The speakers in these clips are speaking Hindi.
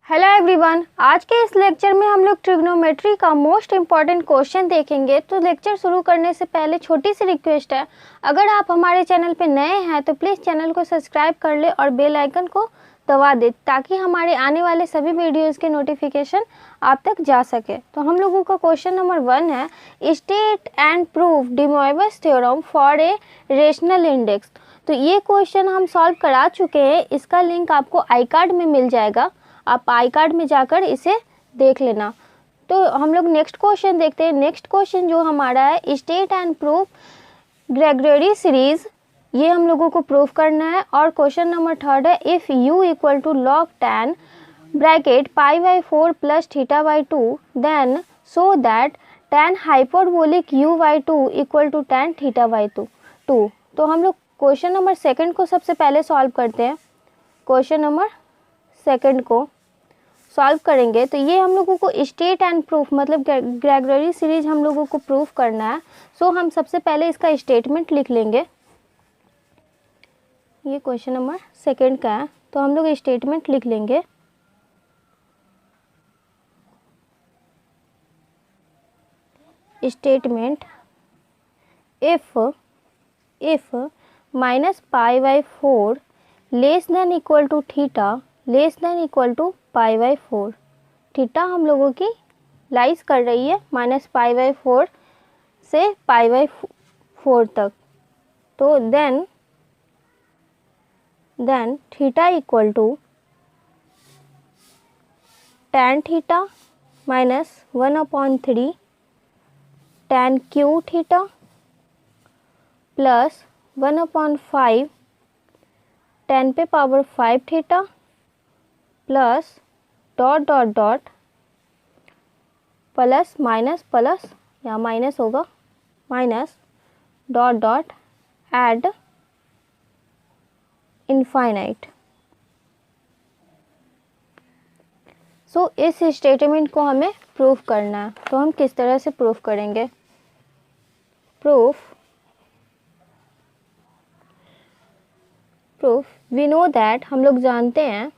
हेलो एवरीवन, आज के इस लेक्चर में हम लोग ट्रिग्नोमेट्री का मोस्ट इम्पॉर्टेंट क्वेश्चन देखेंगे। तो लेक्चर शुरू करने से पहले छोटी सी रिक्वेस्ट है, अगर आप हमारे चैनल पे नए हैं तो प्लीज़ चैनल को सब्सक्राइब कर ले और बेल आइकन को दबा दे ताकि हमारे आने वाले सभी वीडियोज़ के नोटिफिकेशन आप तक जा सके। तो हम लोगों का क्वेश्चन नंबर 1 है, state and prove de Moivre's theorem for a rational index. तो ये क्वेश्चन हम सॉल्व करा चुके हैं, इसका लिंक आपको आई कार्ड में मिल जाएगा, आप आई कार्ड में जाकर इसे देख लेना। तो हम लोग नेक्स्ट क्वेश्चन देखते हैं। नेक्स्ट क्वेश्चन जो हमारा है, state and proof Gregory series, ये हम लोगों को प्रूफ करना है। और क्वेश्चन नंबर 3 है, if u equal to log tan bracket π/4 plus θ/2 then so that tan hyperbolic u/2 equal to tan θ/2। तो हम लोग क्वेश्चन नंबर 2 को सबसे पहले सॉल्व करते हैं। क्वेश्चन नंबर 2 को सॉल्व करेंगे तो ये हम लोगों को स्टेट एंड प्रूफ मतलब ग्रेगरी सीरीज हम लोगों को प्रूफ करना है। सो हम सबसे पहले इसका स्टेटमेंट लिख लेंगे। ये क्वेश्चन नंबर 2 का है, तो हम लोग स्टेटमेंट लिख लेंगे। Statement if -π/4 less than equal to theta less than equal to π/4, theta हम लोगों की लाइज कर रही है -π/4 से π/4 तक। तो then theta equal to tan theta -1/3 tan cube theta plus 1/5 10 पे power 5 theta plus dot dot dot plus minus plus या माइनस होगा minus dot dot ad infinite. So इस स्टेटमेंट को हमें प्रूफ करना है। तो हम किस तरह से प्रूफ करेंगे? प्रूफ वी नो दैट, हम लोग जानते हैं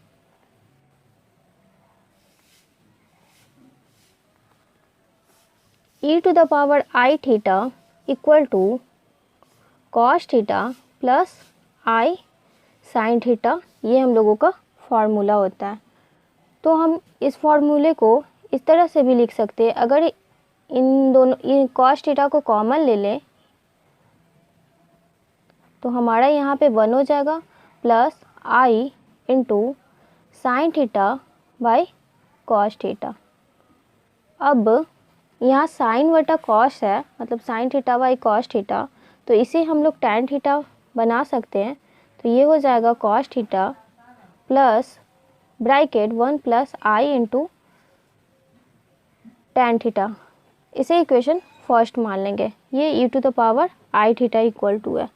e to the power i theta equal to cos theta plus i sine theta, ये हम लोगों का फॉर्मूला होता है। तो हम इस फॉर्मूले को इस तरह से भी लिख सकते हैं, अगर इन कॉस थीटा को कॉमन ले लें तो हमारा यहाँ पे 1 हो जाएगा plus i into sine theta by cos theta. अब यहाँ साइन बटा कॉस है, मतलब sine theta by cos theta, तो इसे हम लोग tan थीटा बना सकते हैं। तो ये हो जाएगा cos theta plus bracket 1 plus i into tan theta. इसे इक्वेशन फर्स्ट मान लेंगे। ये e to the power i theta equal to है।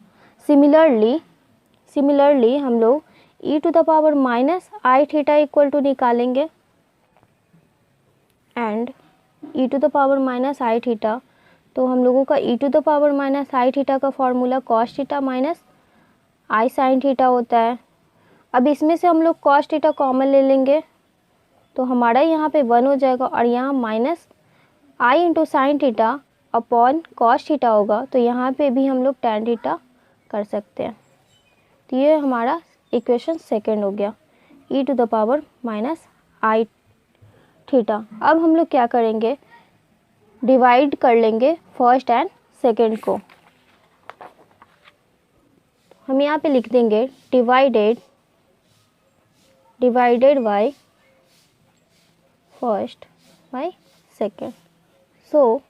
सिमिलरली हम लोग e to the power minus i theta equal to निकालेंगे and e to the power minus i theta, तो हम लोगों का e to the power minus i theta का formula cos theta minus i sine theta होता है। अब इसमें से हम लोग कॉस थीटा कॉमन ले लेंगे तो हमारा यहाँ पे 1 हो जाएगा और यहाँ minus i into sine theta upon cos theta होगा, तो यहाँ पे भी हम लोग tan थीटा कर सकते हैं। तो ये हमारा इक्वेशन 2 हो गया, e to the power minus i theta. अब हम लोग क्या करेंगे? डिवाइड कर लेंगे फर्स्ट एंड सेकंड को। हम यहाँ पे लिख देंगे divided by first by second. So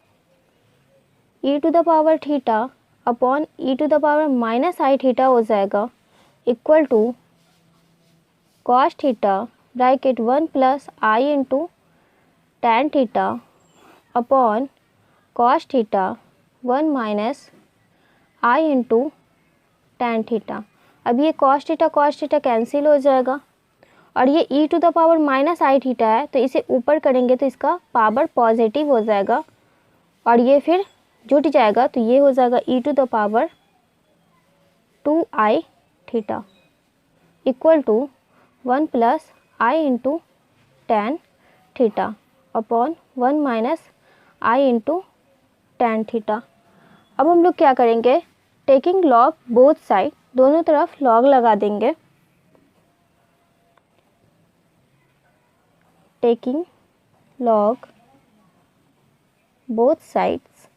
e to the power theta upon e to the power minus i theta हो जाएगा equal to cos theta bracket 1 plus i into tan theta upon cos theta 1 minus i into tan theta. अब ये कॉस थीटा कैंसिल हो जाएगा और ये e to the power minus i theta है, तो इसे ऊपर करेंगे तो इसका पावर पॉजिटिव हो जाएगा और ये फिर जुट जाएगा, तो ये हो जाएगा e to the power 2i theta equal to 1 plus i into tan theta upon 1 minus i into tan theta. अब हम लोग क्या करेंगे, टेकिंग लॉग बोथ साइड, दोनों तरफ लॉग लगा देंगे। Taking log both sides,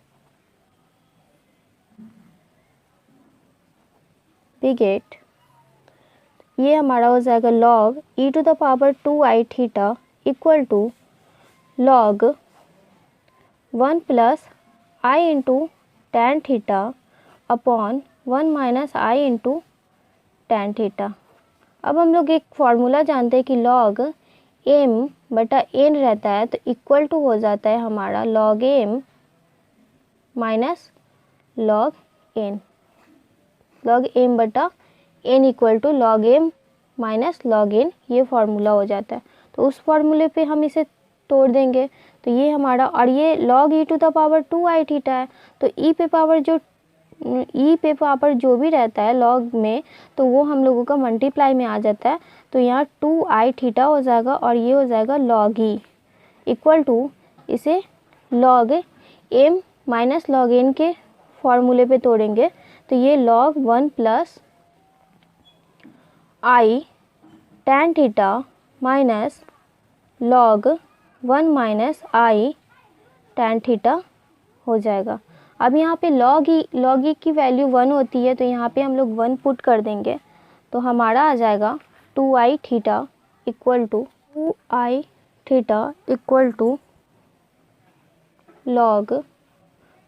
we get, ये हमारा हो जाएगा log e to the power 2i theta equal to log 1 plus i into tan theta upon 1 minus i into tan theta. अब हम लोग एक फॉर्मूला जानते हैं कि लॉग m बटा n रहता है तो इक्वल टू हो जाता है हमारा log m minus log n। Log m बटा n equal to log m minus log n, ये फार्मूला हो जाता है। तो उस फार्मूले पे हम इसे तोड़ देंगे तो ये हमारा, और ये log e to the power 2i theta है तो ई पे पावर जो भी रहता है लॉग में तो वो हम लोगों का मल्टीप्लाई में आ जाता है। तो यहाँ 2i थीटा हो जाएगा और ये हो जाएगा लॉग ई इक्वल टू, इसे log m minus log n के फॉर्मूले पे तोड़ेंगे तो ये log 1 plus i tan theta minus log 1 minus i tan theta हो जाएगा। अब यहाँ पे लॉग ई की वैल्यू 1 होती है तो यहाँ पे हम लोग 1 पुट कर देंगे तो हमारा आ जाएगा 2i theta equal to log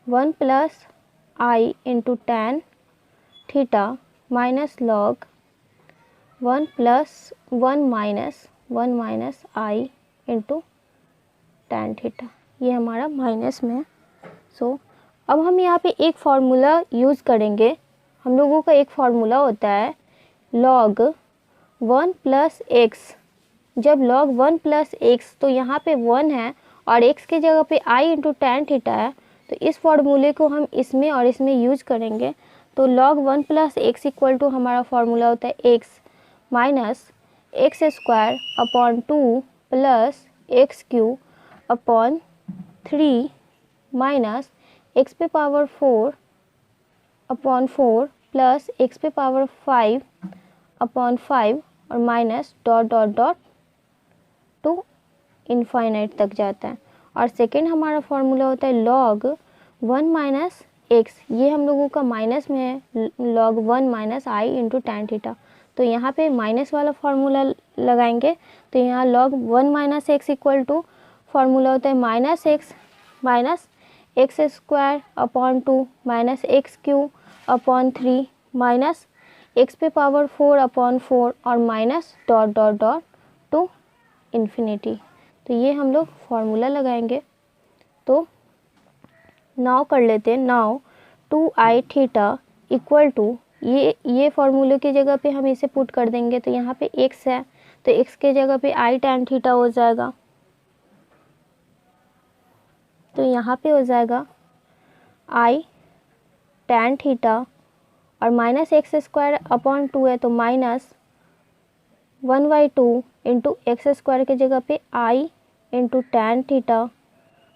1 plus i into tan theta minus log 1 plus 1 minus i into tan theta, ये हमारा माइनस में है। सो अब हम यहाँ पे एक फार्मूला यूज़ करेंगे। हम लोगों का एक फार्मूला होता है लॉग 1 प्लस एक्स। जब लॉग 1 प्लस एक्स तो यहाँ पे 1 है और x के जगह पे i इंटू टैन थीटा है तो इस फार्मूले को हम इसमें और इसमें यूज़ करेंगे। तो log 1 plus x equal to हमारा फार्मूला होता है x minus x square upon 2 plus x cube upon 3 minus x पे पावर 4 अपॉन 4 प्लस एक्स पे पावर 5 अपॉन 5 और minus dot dot dot to infinite तक जाता है। और सेकेंड हमारा फार्मूला होता है लॉग 1 माइनस एक्स, ये हम लोगों का माइनस में है, log 1 minus i into tan theta. तो यहाँ पे माइनस वाला फार्मूला लगाएंगे तो यहाँ log 1 minus x equal to formula होता है minus x square upon 2 minus x cube upon 3 minus x पे पावर 4 अपॉन 4 और minus dot dot dot to infinity. तो ये हम लोग फार्मूला लगाएंगे। तो नाउ कर लेते हैं, now 2i theta equal to, ये फार्मूले की जगह पे हम इसे पुट कर देंगे तो यहाँ पे x है तो x के जगह पे i टैन थीटा हो जाएगा। तो यहाँ पे हो जाएगा i टैन थीटा और माइनस एक्स स्क्वायर अपॉन 2 है तो माइनस 1/2 इंटू एक्स स्क्वायर की जगह पे i इंटू टैन थीटा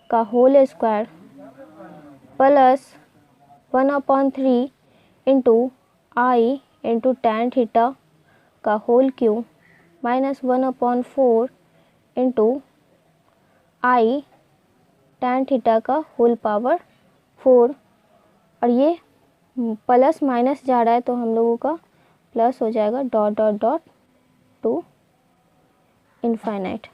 का whole square plus 1/3 into i into tan theta का होल क्यूब माइनस 1/4 इंटू आई टैन थीटा का होल पावर 4 और ये प्लस माइनस जा रहा है तो हम लोगों का प्लस हो जाएगा dot dot dot to infinite.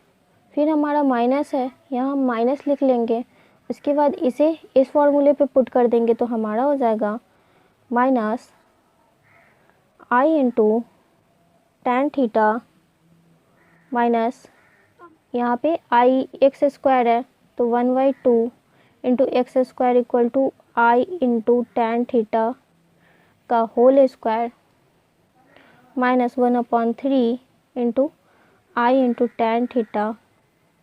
फिर हमारा माइनस है, यहाँ हम माइनस लिख लेंगे, उसके बाद इसे इस फॉर्मूले पे पुट कर देंगे तो हमारा हो जाएगा minus i into tan theta minus, यहाँ पे आई एक्स स्क्वायर है तो 1/2 into x square equal to i into tan theta का whole square minus 1/3 into i into tan theta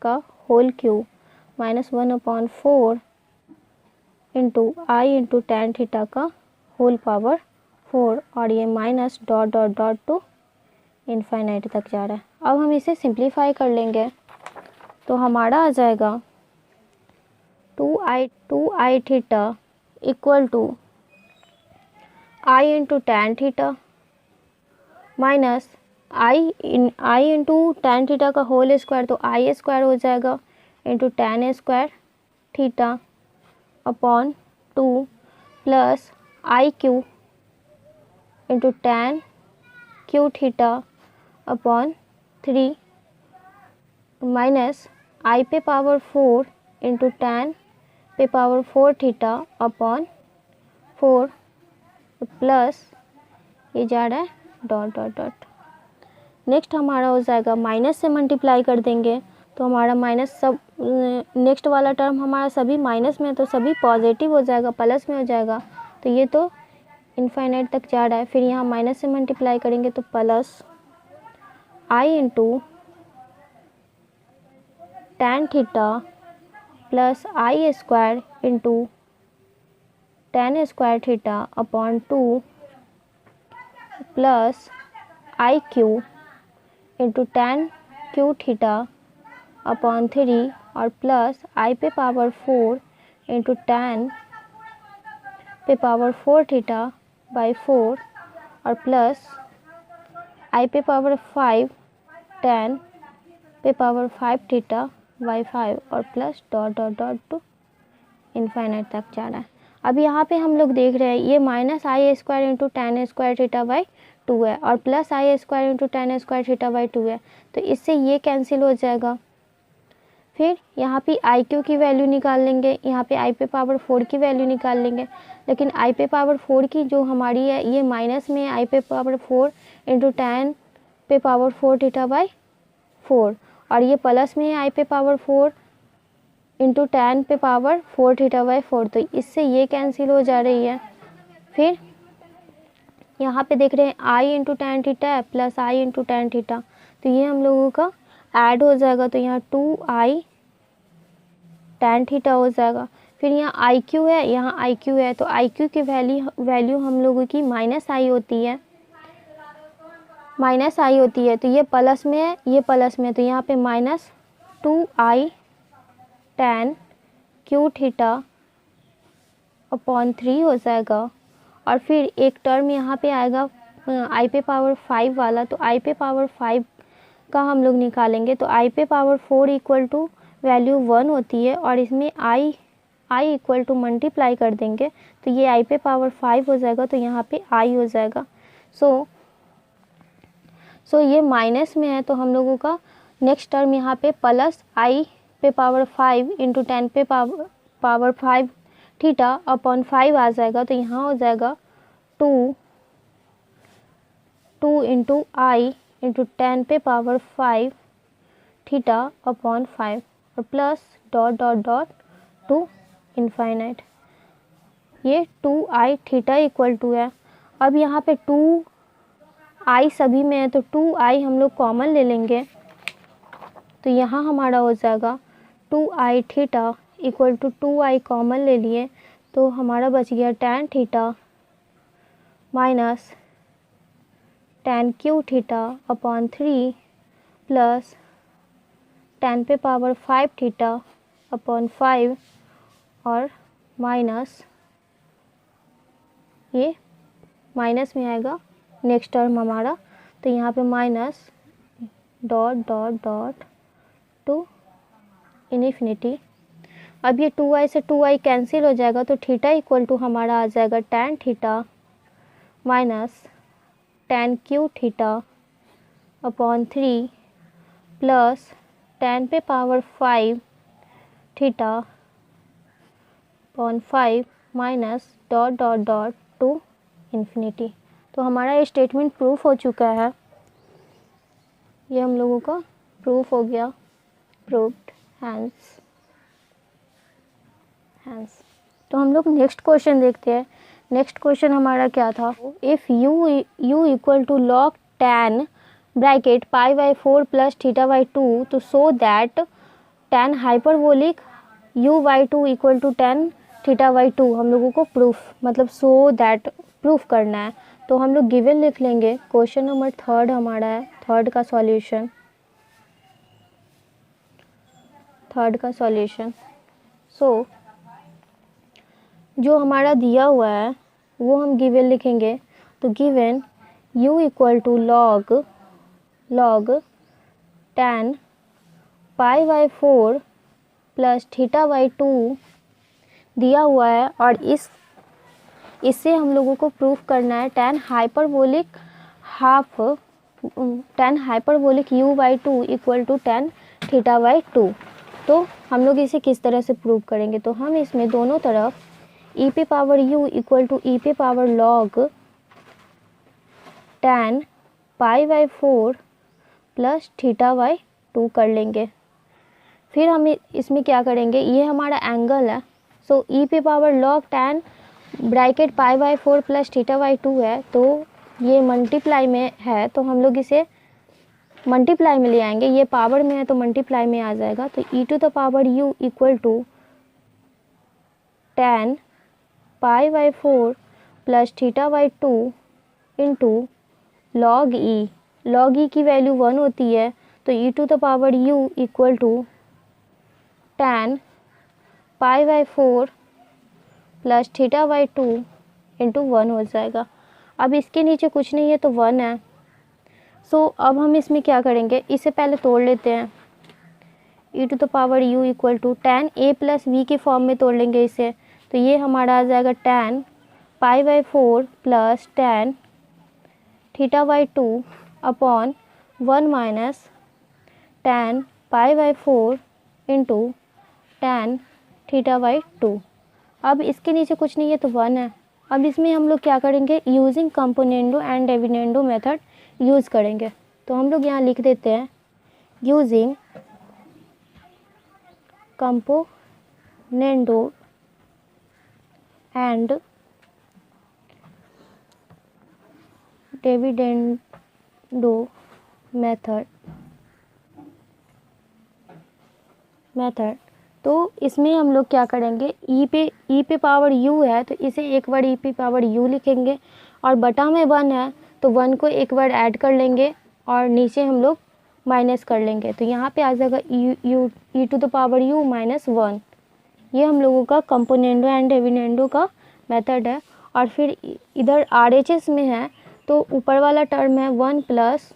का whole cube minus 1/4 into i into tan theta का होल पावर 4 और ये minus dot dot dot to infinite तक जा रहा है। अब हम इसे सिंप्लीफाई कर लेंगे तो हमारा आ जाएगा 2i theta equal to i into tan theta minus i into tan theta का होल स्क्वायर, तो आई स्क्वायर हो जाएगा into tan square theta upon 2 plus i cube into tan cube theta upon 3 minus i पे पावर 4 इंटू टेन पे पावर 4 थीटा अपॉन 4 प्लस ये जा रहा है डॉट डॉट डॉट। नेक्स्ट हमारा हो जाएगा माइनस से मल्टीप्लाई कर देंगे तो हमारा माइनस सब नेक्स्ट वाला टर्म हमारा सभी माइनस में, तो सभी पॉजिटिव हो जाएगा, प्लस में हो जाएगा। तो ये तो इनफाइनाइट तक जा रहा है। फिर यहाँ माइनस से मल्टीप्लाई करेंगे तो plus i into tan theta plus I square into tan square theta upon 2 plus i cube into tan cube theta upon 3 और प्लस आई पे पावर 4 इंटू टेन पे पावर 4 थीटा बाई 4 और प्लस आई पे पावर 5 टेन पे पावर 5 थीटा बाई 5 और plus dot dot dot to infinite तक जा रहा है। अब यहाँ पे हम लोग देख रहे हैं ये minus I square into tan square theta by 2 है और plus I square into tan square theta by 2 है, तो इससे ये कैंसिल हो जाएगा। फिर यहाँ पे आई क्यू की वैल्यू निकाल लेंगे, यहाँ पे आई पे पावर 4 की वैल्यू निकाल लेंगे, लेकिन आई पे पावर 4 की जो हमारी है ये माइनस में आई पे पावर 4 इंटू टेन पे पावर 4 थीटा बाई 4 और ये प्लस में है आई पे पावर 4 इंटू टेन पे पावर 4 थीटा बाई 4, तो इससे ये कैंसिल हो जा रही है। फिर यहाँ पे देख रहे हैं आई इंटू टेन थीटा है plus i into tan theta, तो ये हम लोगों का ऐड हो जाएगा, तो यहाँ 2i टेन थीटा हो जाएगा। फिर यहाँ आई क्यू है, यहाँ आई क्यू है, तो आई क्यू की वैल्यू हम लोगों की माइनस आई होती है, माइनस आई होती है, तो ये प्लस में है, ये प्लस में है, तो यहाँ पे minus 2i ten cube theta upon 3 हो जाएगा। और फिर एक टर्म यहाँ पे आएगा आई पे पावर 5 वाला, तो आई पे पावर 5 का हम लोग निकालेंगे, तो आई पे पावर 4 इक्वल टू वैल्यू 1 होती है और इसमें आई इक्वल टू मल्टीप्लाई कर देंगे तो ये आई पे पावर 5 हो जाएगा, तो यहाँ पे आई हो जाएगा। सो ये माइनस में है, तो हम लोगों का नेक्स्ट टर्म यहाँ पे प्लस आई पे पावर 5 इंटू टेन पे पावर 5 थीटा अपॉन 5 आ जाएगा, तो यहाँ हो जाएगा 2 इंटू आई इंटू टेन पे पावर 5 थीटा अपॉन 5 और plus dot dot dot to infinite. ये 2i थीटा इक्वल टू है। अब यहाँ पे 2i सभी में है, तो 2i हम लोग कॉमन ले लेंगे, तो यहाँ हमारा हो जाएगा 2i theta equal to 2i common ले लिए, तो हमारा बच गया ten theta minus tan cube theta upon 3 plus tan पे पावर 5 थीटा अपॉन 5 और माइनस ये माइनस में आएगा नेक्स्ट टर्म हमारा, तो यहाँ पे minus dot dot dot to infinity. अब ये 2i से 2i कैंसिल हो जाएगा, तो थीटा इक्वल टू हमारा आ जाएगा tan theta minus tan cube theta upon 3 plus tan पे power 5 theta upon 5 minus dot dot dot to infinity. तो हमारा ये स्टेटमेंट प्रूफ हो चुका है, ये हम लोगों का प्रूफ हो गया, प्रूव्ड हैंस। तो हम लोग नेक्स्ट क्वेश्चन देखते हैं। नेक्स्ट क्वेश्चन हमारा क्या था, if u equal to log tan bracket pi by 4 plus theta by 2 तो so that tan hyperbolic u by 2 equal to tan theta by 2 हम लोगों को प्रूफ मतलब सो दैट प्रूफ करना है। तो हम लोग गिवन लिख लेंगे। क्वेश्चन नंबर 3 हमारा है, 3 का सॉल्यूशन। थर्ड का सॉल्यूशन। सो जो हमारा दिया हुआ है वो हम गिवन लिखेंगे। तो given u equal to log tan pi by 4 plus theta by 2 दिया हुआ है, और इससे हम लोगों को प्रूफ करना है tan hyperbolic u by 2 equal to tan theta by 2। तो हम लोग इसे किस तरह से प्रूव करेंगे? तो हम इसमें दोनों तरफ e पे power u equal to e पे power log tan pi by 4 plus theta by 2 कर लेंगे। फिर हम इसमें क्या करेंगे, ये हमारा एंगल है। सो e पे power log tan bracket pi by 4 plus theta by 2 है, तो ये मल्टीप्लाई में है तो हम लोग इसे मल्टीप्लाई में ले आएंगे। ये पावर में है तो मल्टीप्लाई में आ जाएगा। तो e to the power u equal to tan pi by 4 plus theta by 2 into log e की वैल्यू 1 होती है, तो e to the power u equal to tan pi by 4 plus theta by 2 into 1 हो जाएगा। अब इसके नीचे कुछ नहीं है तो 1 है। सो अब हम इसमें क्या करेंगे, इसे पहले तोड़ लेते हैं। e to the power u equal to tan a plus v के फॉर्म में तोड़ लेंगे इसे। तो ये हमारा आ जाएगा tan pi by 4 plus tan theta by 2 upon 1 minus tan pi by 4 into tan theta by 2। अब इसके नीचे कुछ नहीं है तो 1 है। अब इसमें हम लोग क्या करेंगे, using componendo and dividendo method use करेंगे। तो हम लोग यहाँ लिख देते हैं using componendo and dividendo method. तो इसमें हम लोग क्या करेंगे, e पे पावर u है तो इसे एक बार e पे पावर u लिखेंगे, और बटा में 1 है तो 1 को एक बार ऐड कर लेंगे और नीचे हम लोग माइनस कर लेंगे। तो यहाँ पे आ जाएगा e to the power u minus 1। ये हम लोगों का कंपोनेंडो एंड डिविडेंडो का मेथड है। और फिर इधर RHS में है तो ऊपर वाला टर्म है 1 plus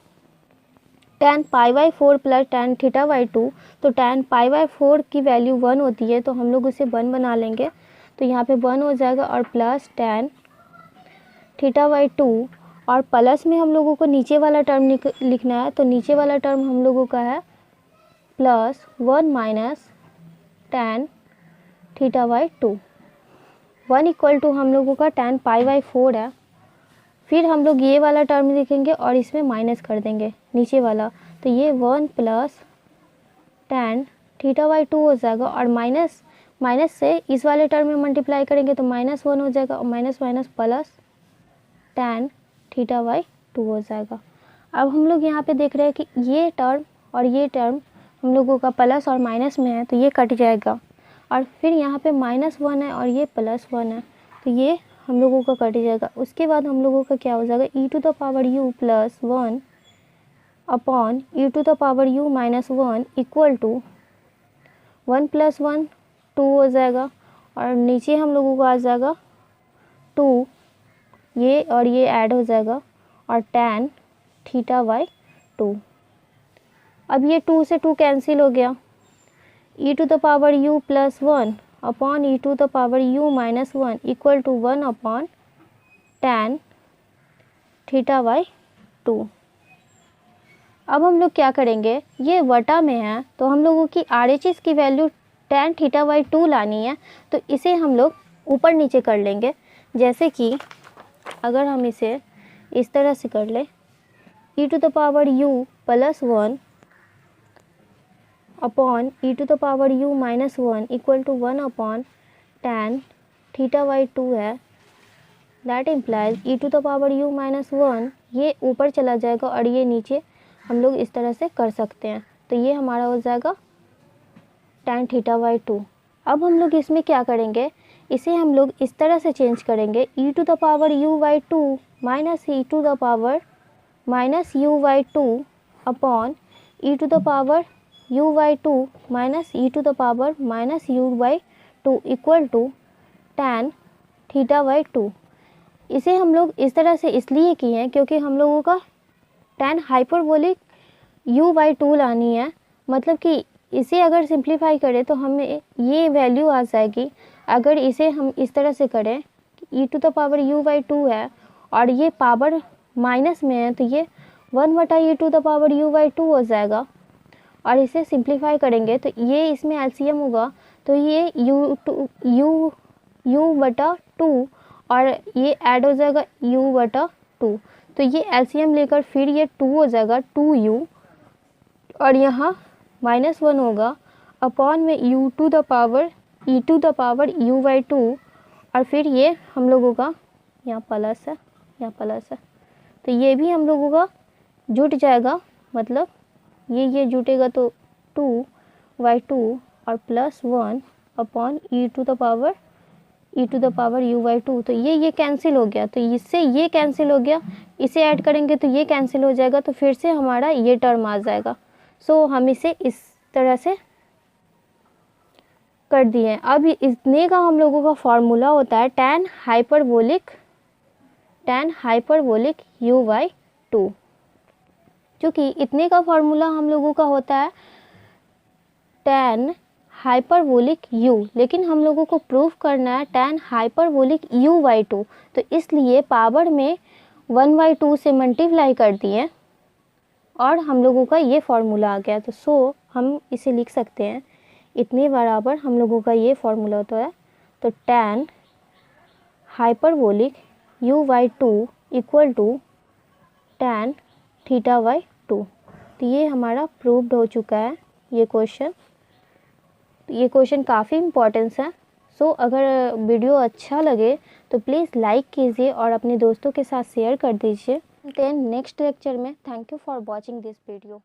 tan pi by 4 plus tan theta by 2। तो tan पाई बाई 4 की वैल्यू 1 होती है तो हम लोग उसे 1 बना लेंगे। तो यहाँ पे 1 हो जाएगा और प्लस tan थीटा बाई 2, और प्लस में हम लोगों को नीचे वाला टर्म लिखना है। तो नीचे वाला टर्म हम लोगों का है plus 1 minus tan theta by 2। 1 equal to हम लोगों का tan पाई बाई 4 है। फिर हम लोग ये वाला टर्म लिखेंगे और इसमें माइनस कर देंगे नीचे वाला। तो ये 1 प्लस tan थीटा बाई 2 हो जाएगा, और माइनस से इस वाले टर्म में मल्टीप्लाई करेंगे तो -1 हो जाएगा, और minus plus tan theta by 2 हो जाएगा। अब हम लोग यहाँ पे देख रहे हैं कि ये टर्म और ये टर्म हम लोगों का प्लस और माइनस में है तो ये कट जाएगा, और फिर यहाँ पे -1 है और ये +1 है तो ये हम लोगों का कट जाएगा। उसके बाद हम लोगों का क्या हो जाएगा, e to the power u plus 1 upon e to the power u minus 1 equal to 1 plus 1 2 हो जाएगा, और नीचे हम लोगों को आ जाएगा 2, ये और ये ऐड हो जाएगा, और tan थीटा बाई 2। अब ये 2 से 2 कैंसिल हो गया। e to the power u plus 1 upon e to the power u minus 1 equal to 1 upon tan theta by 2। अब हम लोग क्या करेंगे, ये वटा में है तो हम लोगों की RHS की वैल्यू tan थीटा बाई 2 लानी है। तो इसे हम लोग ऊपर नीचे कर लेंगे। जैसे कि अगर हम इसे इस तरह से कर ले, e to the power u plus 1 upon e to the power u minus 1 equal to 1 upon tan theta by 2 है। That implies e to the power u minus 1 ये ऊपर चला जाएगा और ये नीचे हम लोग इस तरह से कर सकते हैं। तो ये हमारा हो जाएगा tan थीटा बाई 2। अब हम लोग इसमें क्या करेंगे, इसे हम लोग इस तरह से चेंज करेंगे, e to the power u by 2 minus e to the power minus u by 2 upon e to the power u/2 minus e⁻u/2 equal to tan θ/2। इसे हम लोग इस तरह से इसलिए किए हैं क्योंकि हम लोगों का tan हाइपरबोलिक u/2 लानी है। मतलब कि इसे अगर सिंप्लीफाई करें तो हमें ये वैल्यू आ जाएगी। अगर इसे हम इस तरह से करें e⁻u/2 है और ये पावर माइनस में है तो ये 1/e⁻u/2 हो जाएगा। और इसे सिंप्लीफाई करेंगे तो ये इसमें एलसीएम होगा तो ये u/2 और ये ऐड हो जाएगा u/2। तो ये एलसीएम लेकर फिर ये 2 हो जाएगा 2u और यहाँ -1 होगा अपॉन में e⁻u/2 और फिर ये हम लोगों का यहाँ प्लस है, यहाँ प्लस है तो ये भी हम लोगों का जुट जाएगा। मतलब ये जुटेगा तो 2/2 और +1 अपॉन e⁻u/2। तो ये कैंसिल हो गया तो इससे ये कैंसिल हो गया, इसे ऐड करेंगे तो ये कैंसिल हो जाएगा तो फिर से हमारा ये टर्म आ जाएगा। सो हम इसे इस तरह से कर दिए। अब इतने का हम लोगों का फॉर्मूला होता है tan हाइपरबोलिक u/2। क्योंकि इतने का फॉर्मूला हम लोगों का होता है tan हाइपरबोलिक u, लेकिन हम लोगों को प्रूफ करना है tan हाइपरबोलिक u/2। तो इसलिए पावर में 1/2 से मल्टीप्लाई कर दिए और हम लोगों का ये फॉर्मूला आ गया। तो सो हम इसे लिख सकते हैं इतने बराबर हम लोगों का ये फॉर्मूला होता है। तो tan hyperbolic u/2 equal to tan θ/2। तो ये हमारा प्रूव्ड हो चुका है ये क्वेश्चन काफ़ी इम्पोर्टेंस है। सो अगर वीडियो अच्छा लगे तो प्लीज़ लाइक कीजिए और अपने दोस्तों के साथ शेयर कर दीजिए। देन नेक्स्ट लेक्चर में। Thank you for watching this video.